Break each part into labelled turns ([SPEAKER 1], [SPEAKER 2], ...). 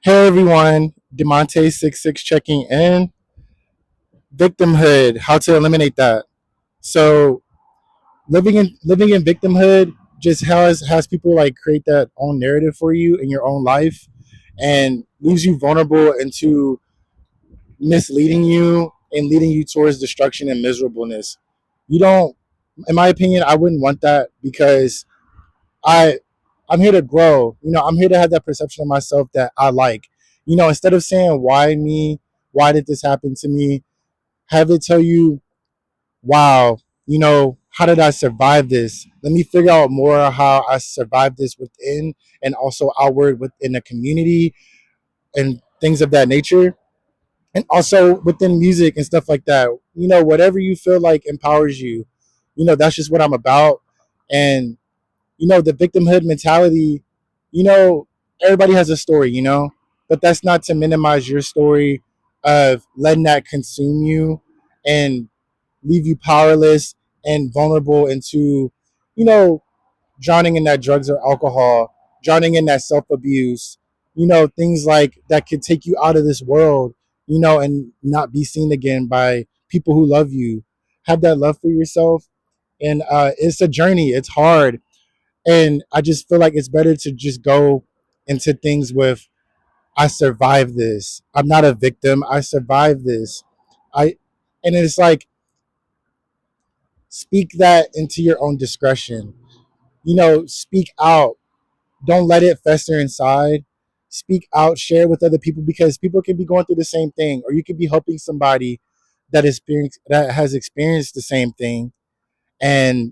[SPEAKER 1] Hey everyone, Demonte66 checking in. Victimhood, how to eliminate that. So living in victimhood just has people like create that own narrative for you in your own life and leaves you vulnerable into misleading you and leading you towards destruction and miserableness. You don't, in my opinion, I wouldn't want that because I I'm here to grow. I'm here to have that perception of myself that I like. Instead of saying why me, why did this happen to me, have it tell you, wow, how did I survive this? Let me figure out more how I survived this within and also outward within the community and things of that nature. And also within music and stuff like that. Whatever you feel like empowers you. That's just what I'm about. And the victimhood mentality, you know, everybody has a story, but that's not to minimize your story of letting that consume you and leave you powerless and vulnerable into, you know, drowning in that drugs or alcohol, drowning in that self abuse, things like that could take you out of this world, and not be seen again by people who love you. Have that love for yourself. And it's a journey, it's hard, and I just feel like it's better to just go into things with I survived this. I'm not a victim. I survived this. I and it's like speak that into your own discretion. Speak out. Don't let it fester inside. Speak out, share with other people because people can be going through the same thing, or you could be helping somebody that has experienced the same thing, and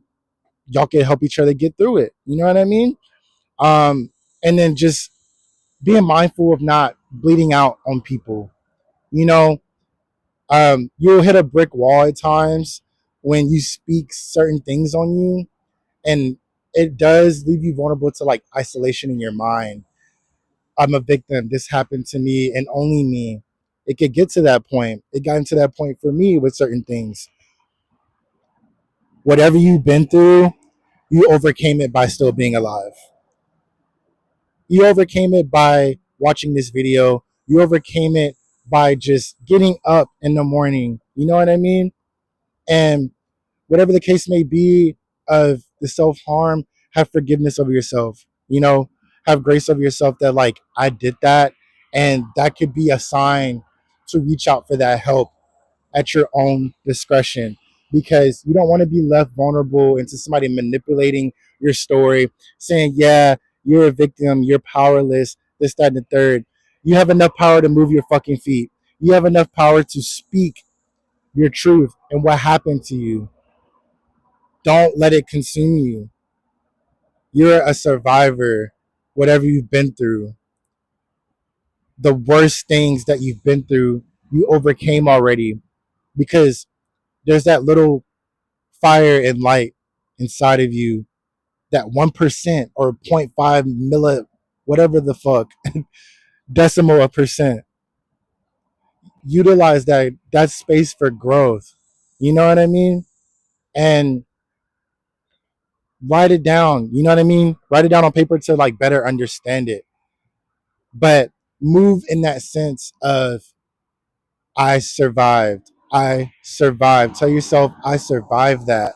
[SPEAKER 1] y'all can help each other get through it. You know what I mean? And then just being mindful of not bleeding out on people. You know, you'll hit a brick wall at times when you speak certain things on you, and it does leave you vulnerable to like isolation in your mind. I'm a victim. This happened to me and only me. It could get to that point. It got into that point for me with certain things. Whatever you've been through, you overcame it by still being alive. You overcame it by watching this video. You overcame it by just getting up in the morning. You know what I mean? And whatever the case may be of the self harm, have forgiveness of yourself. Have grace of yourself that, like, I did that. And that could be a sign to reach out for that help at your own discretion because you don't want to be left vulnerable into somebody manipulating your story, saying, yeah, you're a victim, you're powerless, this, that, and the third. You have enough power to move your fucking feet. You have enough power to speak your truth and what happened to you. Don't let it consume you. You're a survivor, whatever you've been through. The worst things that you've been through, you overcame already because there's that little fire and light inside of you, that 1% or zero point 0.5 whatever the fuck, decimal of percent. Utilize that space for growth. You know what I mean? And write it down. You know what I mean? Write it down on paper to like better understand it. But move in that sense of I survived. I survived. Tell yourself I survived that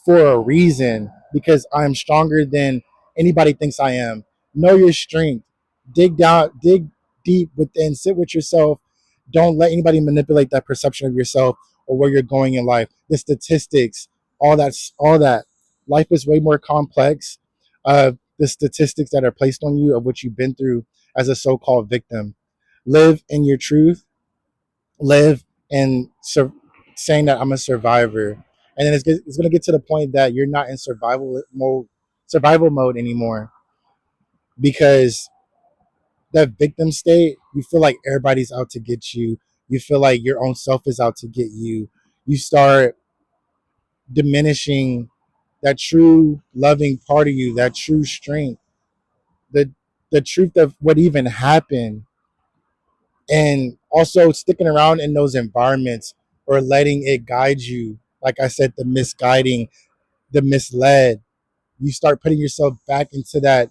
[SPEAKER 1] for a reason because I'm stronger than anybody thinks I am. Know your strength. Dig down, dig deep within, sit with yourself. Don't let anybody manipulate that perception of yourself or where you're going in life. The statistics, all that. Life is way more complex. The statistics that are placed on you of what you've been through as a so-called victim. Live in your truth, live and saying that I'm a survivor, and then it's going to get to the point that you're not in survival mode anymore because that victim state, you feel like everybody's out to get you. You feel like your own self is out to get you. You start diminishing that true loving part of you, that true strength, the the truth of what even happened, and also sticking around in those environments or letting it guide you. Like I said, the misguiding, the misled, you start putting yourself back into that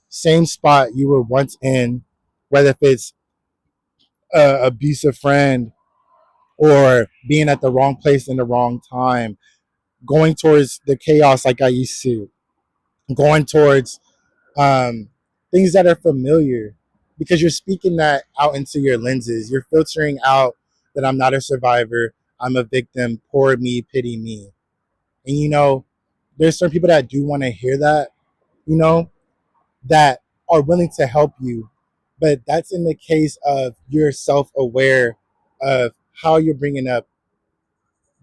[SPEAKER 1] same spot you were once in, whether if it's a abusive friend, or being at the wrong place in the wrong time, going towards the chaos like I used to, going towards um, things that are familiar, because you're speaking that out into your lenses. You're filtering out that I'm not a survivor, I'm a victim, poor me, pity me. And there's certain people that do want to hear that, you know, that are willing to help you. But that's in the case of you're self aware of how you're bringing up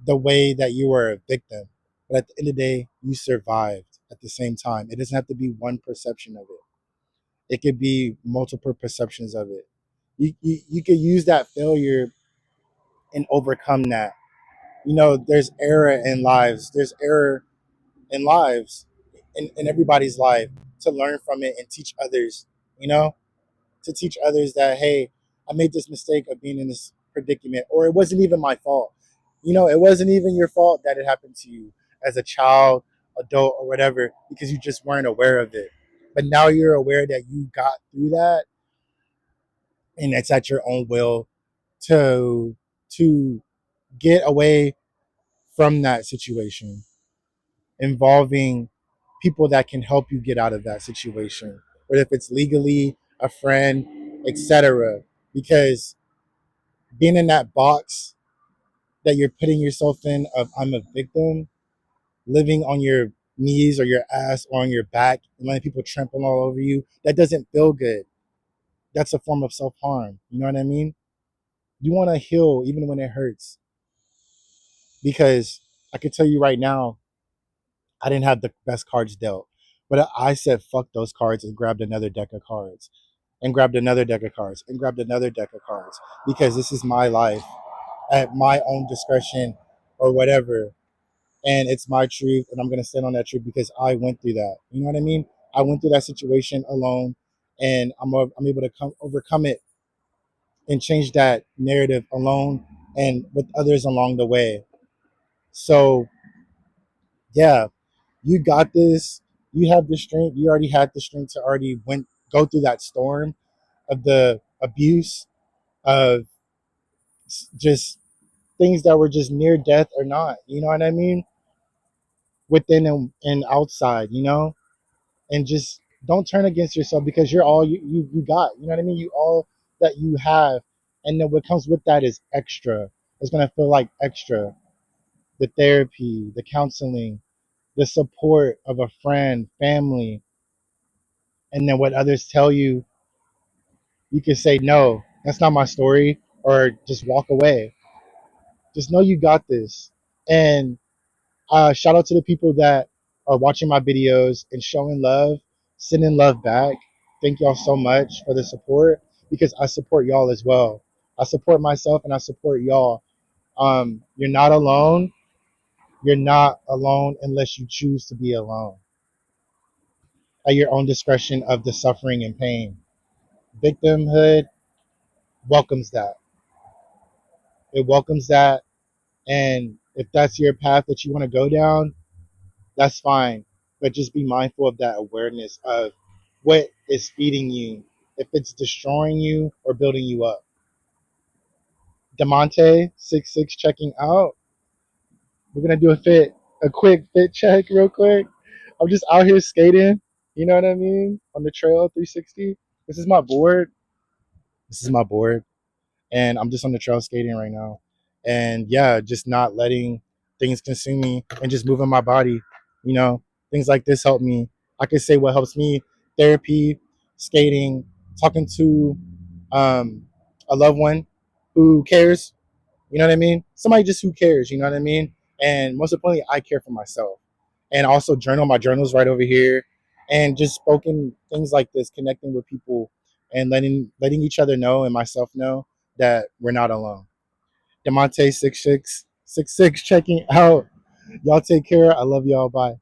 [SPEAKER 1] the way that you were a victim. But at the end of the day, you survived at the same time. It doesn't have to be one perception of it, it could be multiple perceptions of it. You could use that failure and overcome that. There's error in lives, there's error in lives, in everybody's life, to learn from it and teach others, you know, to teach others that, hey, I made this mistake of being in this predicament, or it wasn't even my fault. It wasn't even your fault that it happened to you as a child, adult, or whatever, because you just weren't aware of it. But now you're aware that you got through that, and it's at your own will to to get away from that situation, involving people that can help you get out of that situation, whether if it's legally, a friend, etc. Because being in that box that you're putting yourself in of I'm a victim, living on your knees or your ass or on your back and letting people trample all over you, that doesn't feel good. That's a form of self-harm. You know what I mean? You want to heal even when it hurts. Because I can tell you right now, I didn't have the best cards dealt. But I said fuck those cards and grabbed another deck of cards. And grabbed another deck of cards and grabbed another deck of cards. Because this is my life at my own discretion or whatever. And it's my truth, and I'm gonna stand on that truth because I went through that. You know what I mean? I went through that situation alone, and I'm able to overcome it and change that narrative alone and with others along the way. So yeah, you got this. You have the strength. You already had the strength to already go through that storm of the abuse, of just things that were just near death or not. You know what I mean? Within and outside. And just don't turn against yourself, because you're all you got. You know what I mean? You all that you have, and then what comes with that is extra. It's gonna feel like extra. The therapy, the counseling, the support of a friend, family, and then what others tell you, you can say no, that's not my story, or just walk away. Just know you got this. And shout out to the people that are watching my videos and showing love, sending love back. Thank y'all so much for the support, because I support y'all as well. I support myself and I support y'all. You're not alone. You're not alone unless you choose to be alone at your own discretion of the suffering and pain. Victimhood welcomes that. It welcomes that. And if that's your path that you want to go down, that's fine. But just be mindful of that awareness of what is feeding you, if it's destroying you or building you up. Demonte 66 checking out. We're gonna do a quick fit check real quick. I'm just out here skating, you know what I mean? On the trail 360. This is my board. This is my board. And I'm just on the trail skating right now. And yeah, just not letting things consume me and just moving my body. You know, things like this help me. I could say what helps me: therapy, skating, talking to um, a loved one who cares. You know what I mean? Somebody just who cares. You know what I mean? And most importantly, I care for myself. And also journal. My journal's right over here. And just spoken things like this, connecting with people and letting each other know and myself know that we're not alone. Demonte 66 checking out. Y'all take care. I love y'all. Bye.